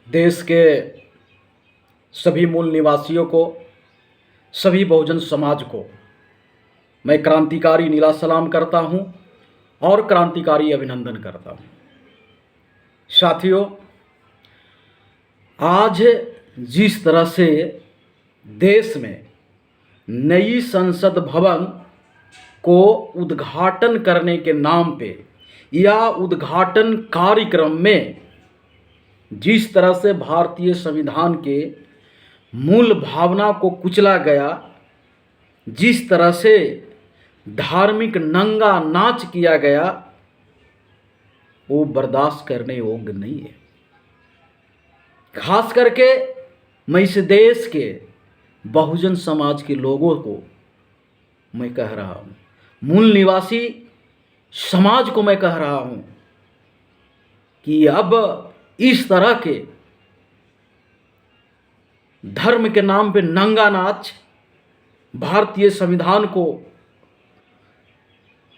देश के सभी मूल निवासियों को, सभी बहुजन समाज को मैं क्रांतिकारी नीला सलाम करता हूं और क्रांतिकारी अभिनंदन करता हूं। साथियों, आज जिस तरह से देश में नई संसद भवन को उद्घाटन करने के नाम पे या उद्घाटन कार्यक्रम में जिस तरह से भारतीय संविधान के मूल भावना को कुचला गया, जिस तरह से धार्मिक नंगा नाच किया गया, वो बर्दाश्त करने योग्य नहीं है। खास करके मैं इस देश के बहुजन समाज के लोगों को मैं कह रहा हूँ, मूल निवासी समाज को मैं कह रहा हूँ कि अब इस तरह के धर्म के नाम पे नंगा नाच, भारतीय संविधान को,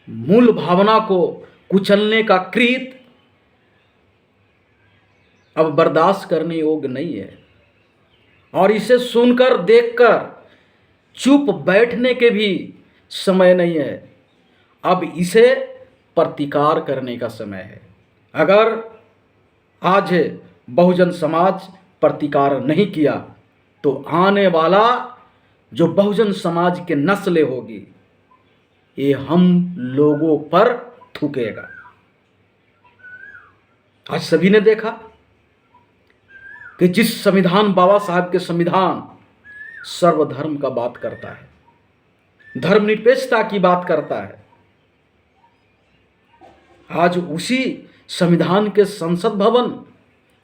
मूल भावना को कुचलने का कृत्य अब बर्दाश्त करने योग्य नहीं है। और इसे सुनकर देखकर चुप बैठने के भी समय नहीं है, अब इसे प्रतिकार करने का समय है। अगर आज बहुजन समाज प्रतिकार नहीं किया तो आने वाला जो बहुजन समाज के नस्लें होगी, ये हम लोगों पर थूकेगा। आज सभी ने देखा कि जिस संविधान, बाबा साहब के संविधान सर्वधर्म का बात करता है, धर्मनिरपेक्षता की बात करता है, आज उसी संविधान के संसद भवन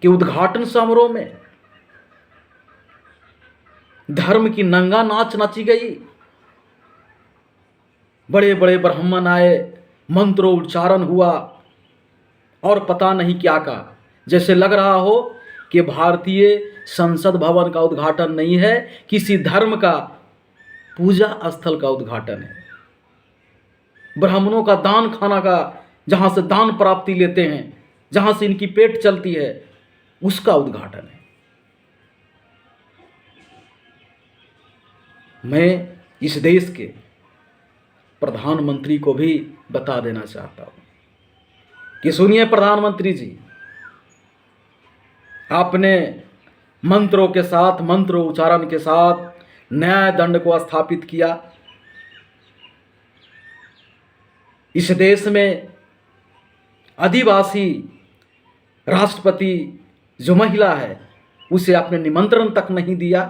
के उद्घाटन समारोह में धर्म की नंगा नाच नाची गई। बड़े बड़े ब्राह्मण आए, मंत्रोच्चारण हुआ और पता नहीं क्या का, जैसे लग रहा हो कि भारतीय संसद भवन का उद्घाटन नहीं है, किसी धर्म का पूजा स्थल का उद्घाटन है। ब्राह्मणों का दान खाना का, जहां से दान प्राप्ति लेते हैं, जहां से इनकी पेट चलती है, उसका उद्घाटन है। मैं इस देश के प्रधानमंत्री को भी बता देना चाहता हूं कि सुनिए प्रधानमंत्री जी, आपने मंत्रों के साथ, मंत्र उच्चारण के साथ न्याय दंड को स्थापित किया। इस देश में आदिवासी राष्ट्रपति जो महिला है, उसे आपने निमंत्रण तक नहीं दिया।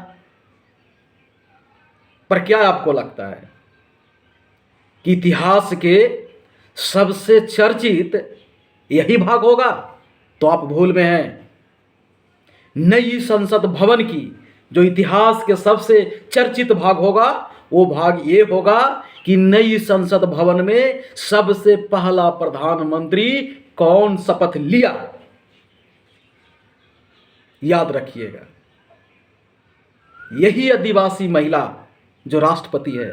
पर क्या आपको लगता है कि इतिहास के सबसे चर्चित यही भाग होगा? तो आप भूल में हैं। नई संसद भवन की जो इतिहास के सबसे चर्चित भाग होगा, वो भाग ये होगा कि नई संसद भवन में सबसे पहला प्रधानमंत्री कौन शपथ लिया। याद रखिएगा, यही आदिवासी महिला जो राष्ट्रपति है,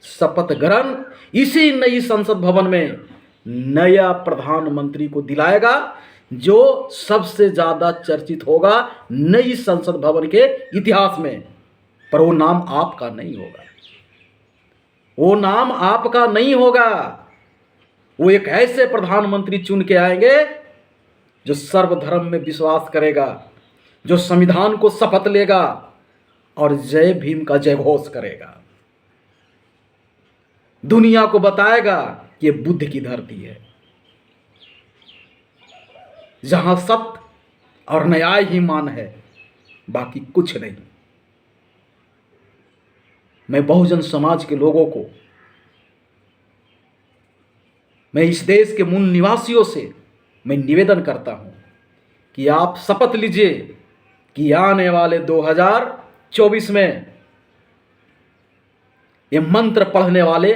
शपथ ग्रहण इसी नई संसद भवन में नया प्रधानमंत्री को दिलाएगा, जो सबसे ज्यादा चर्चित होगा नई संसद भवन के इतिहास में। पर वो नाम आपका नहीं होगा, वो नाम आपका नहीं होगा। वो एक ऐसे प्रधानमंत्री चुन के आएंगे जो सर्वधर्म में विश्वास करेगा, जो संविधान को शपथ लेगा और जय भीम का जय घोष करेगा। दुनिया को बताएगा कि ये बुद्ध की धरती है, जहां सत्य और न्याय ही मान है, बाकी कुछ नहीं। मैं बहुजन समाज के लोगों को, मैं इस देश के मूल निवासियों से मैं निवेदन करता हूं कि आप शपथ लीजिए कि आने वाले 2024 में ये मंत्र पढ़ने वाले,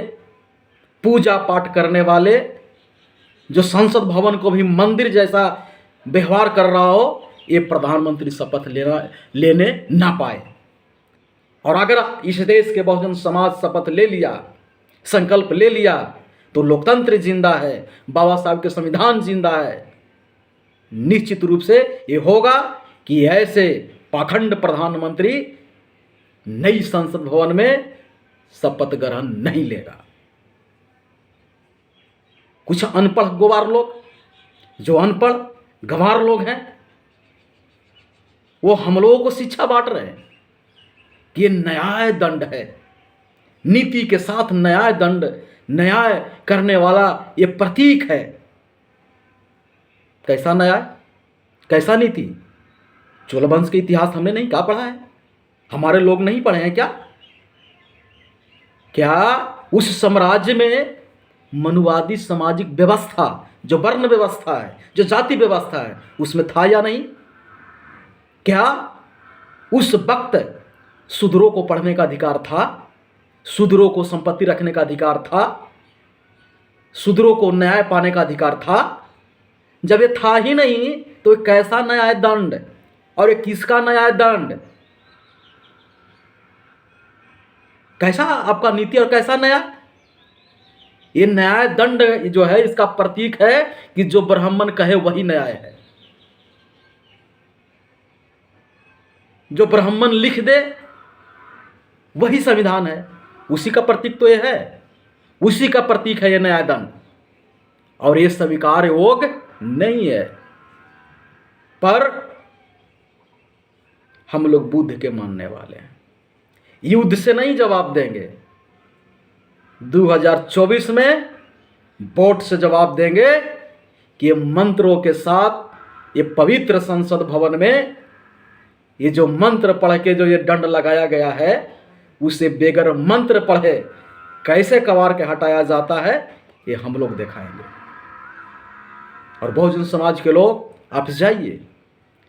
पूजा पाठ करने वाले, जो संसद भवन को भी मंदिर जैसा व्यवहार कर रहा हो, ये प्रधानमंत्री शपथ लेने ना पाए। और अगर इस देश के बहुजन समाज शपथ ले लिया, संकल्प ले लिया, तो लोकतंत्र जिंदा है, बाबा साहब के संविधान जिंदा है। निश्चित रूप से ये होगा कि ऐसे पाखंड प्रधानमंत्री नई संसद भवन में शपथ ग्रहण नहीं लेगा। कुछ अनपढ़ गंवार लोग, जो अनपढ़ गंवार लोग हैं, वो हम लोगों को शिक्षा बांट रहे हैं कि ये न्याय दंड है, नीति के साथ न्याय दंड, न्याय करने वाला ये प्रतीक है। कैसा न्याय, कैसा नीति? चोलवंश के इतिहास हमने नहीं क्या पढ़ा है? हमारे लोग नहीं पढ़े हैं क्या? क्या उस साम्राज्य में मनुवादी सामाजिक व्यवस्था, जो वर्ण व्यवस्था है, जो जाति व्यवस्था है, उसमें था या नहीं? क्या उस वक्त शूद्रों को पढ़ने का अधिकार था? शूद्रों को संपत्ति रखने का अधिकार था? शूद्रों को न्याय पाने का अधिकार था? जब ये था ही नहीं तो ये कैसा न्याय दंड, और ये किसका न्याय दंड? कैसा आपका नीति और कैसा न्याय? ये न्याय दंड जो है इसका प्रतीक है कि जो ब्राह्मण कहे वही न्याय है, जो ब्राह्मण लिख दे वही संविधान है। उसी का प्रतीक तो ये है, उसी का प्रतीक है ये न्याय दंड, और ये स्वीकार योग्य नहीं है। पर हम लोग बुद्ध के मानने वाले हैं, युद्ध से नहीं जवाब देंगे, 2024 में वोट से जवाब देंगे कि ये मंत्रों के साथ, ये पवित्र संसद भवन में ये जो मंत्र पढ़ के जो ये दंड लगाया गया है, उसे बेगर मंत्र पढ़े कैसे कबार के हटाया जाता है, ये हम लोग दिखाएंगे। और बहुजन समाज के लोग आप जाइए,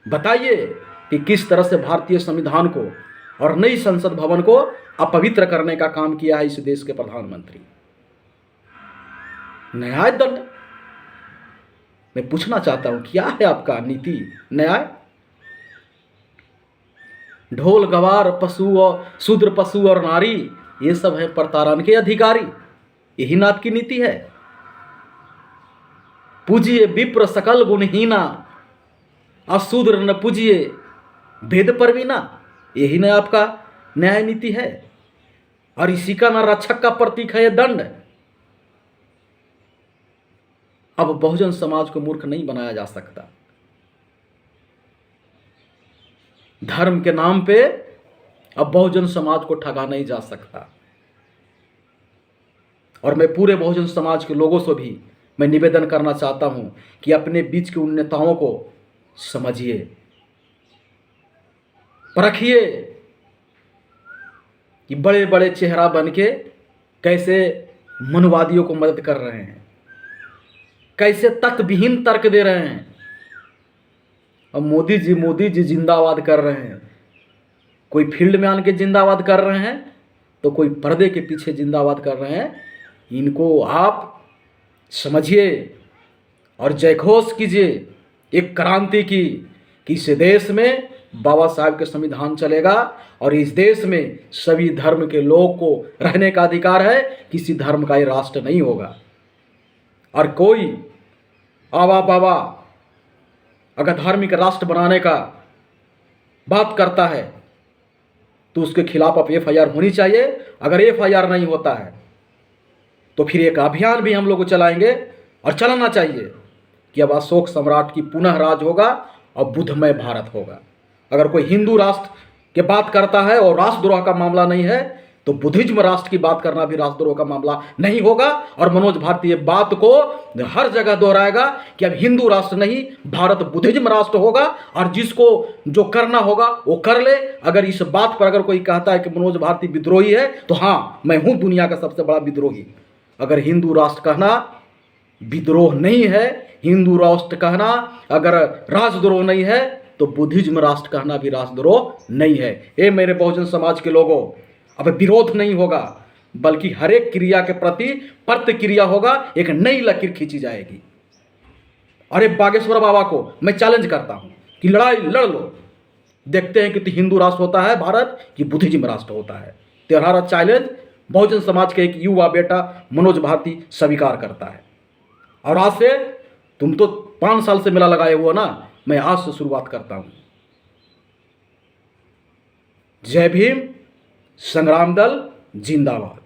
बताइए कि किस तरह से भारतीय संविधान को और नई संसद भवन को अपवित्र करने का काम किया है इस देश के प्रधानमंत्री। न्याय दंड, मैं पूछना चाहता हूं क्या है आपका नीति न्याय? ढोल गवार पशु और शूद्र पशु और नारी, ये सब है प्रताड़न के अधिकारी, यही नाथ की नीति है। पूजिए विप्र सकल गुणहीना, अशूद्र न पूजिए वेद परवीना, यही ना आपका न्याय नीति है। और इसी का ना रक्षक का प्रतीक है ये दंड। अब बहुजन समाज को मूर्ख नहीं बनाया जा सकता। धर्म के नाम पे अब बहुजन समाज को ठगा नहीं जा सकता। और मैं पूरे बहुजन समाज के लोगों से भी मैं निवेदन करना चाहता हूं कि अपने बीच के उन नेताओं को समझिए, परखिए कि बड़े बड़े चेहरा बन के कैसे मनुवादियों को मदद कर रहे हैं, कैसे तर्कविहीन तर्क दे रहे हैं। अब मोदी जी जिंदाबाद कर रहे हैं, कोई फील्ड में आन के जिंदाबाद कर रहे हैं, तो कोई पर्दे के पीछे जिंदाबाद कर रहे हैं। इनको आप समझिए और जयघोष कीजिए एक क्रांति की, कि इस देश में बाबा साहब के संविधान चलेगा और इस देश में सभी धर्म के लोग को रहने का अधिकार है, किसी धर्म का ये राष्ट्र नहीं होगा। और कोई आवा बाबा अगर धार्मिक राष्ट्र बनाने का बात करता है तो उसके खिलाफ अब FIR होनी चाहिए। अगर FIR नहीं होता है तो फिर एक अभियान भी हम लोग चलाएंगे और चलाना चाहिए कि अब अशोक सम्राट की पुनः राज होगा और बुद्धमय भारत होगा। अगर कोई हिंदू राष्ट्र की बात करता है और राष्ट्रद्रोह का मामला नहीं है, तो बुद्धिज्म राष्ट्र की बात करना भी राष्ट्रद्रोह का मामला नहीं होगा। और मनोज भारती ये बात को हर जगह दोहराएगा कि अब हिंदू राष्ट्र नहीं, भारत बुद्धिज्म राष्ट्र होगा, और जिसको जो करना होगा वो कर ले। अगर इस बात पर अगर कोई कहता है कि मनोज भारती विद्रोही है, तो हाँ, मैं हूँ दुनिया का सबसे बड़ा विद्रोही। अगर हिंदू राष्ट्र कहना विद्रोह नहीं है, हिंदू राष्ट्र कहना अगर राजद्रोह नहीं है, तो बुद्धिज्म राष्ट्र कहना भी राजद्रोह नहीं है। ये मेरे बहुजन समाज के लोगों, अब विरोध नहीं होगा, बल्कि हर एक क्रिया के प्रति प्रतिक्रिया होगा, एक नई लकीर खींची जाएगी। अरे बागेश्वर बाबा को मैं चैलेंज करता हूं कि लड़ाई लड़ लो, देखते हैं कि हिंदू राष्ट्र होता है भारत कि बुद्धिज्म राष्ट्र होता है। तुम्हारा चैलेंज बहुजन समाज के एक युवा बेटा मनोज भारती स्वीकार करता है। और आज से तुम तो 5 साल से मेला लगाए हुआ ना, मैं आज से शुरुआत करता हूं। जय भीम, संग्राम दल जिंदाबाद।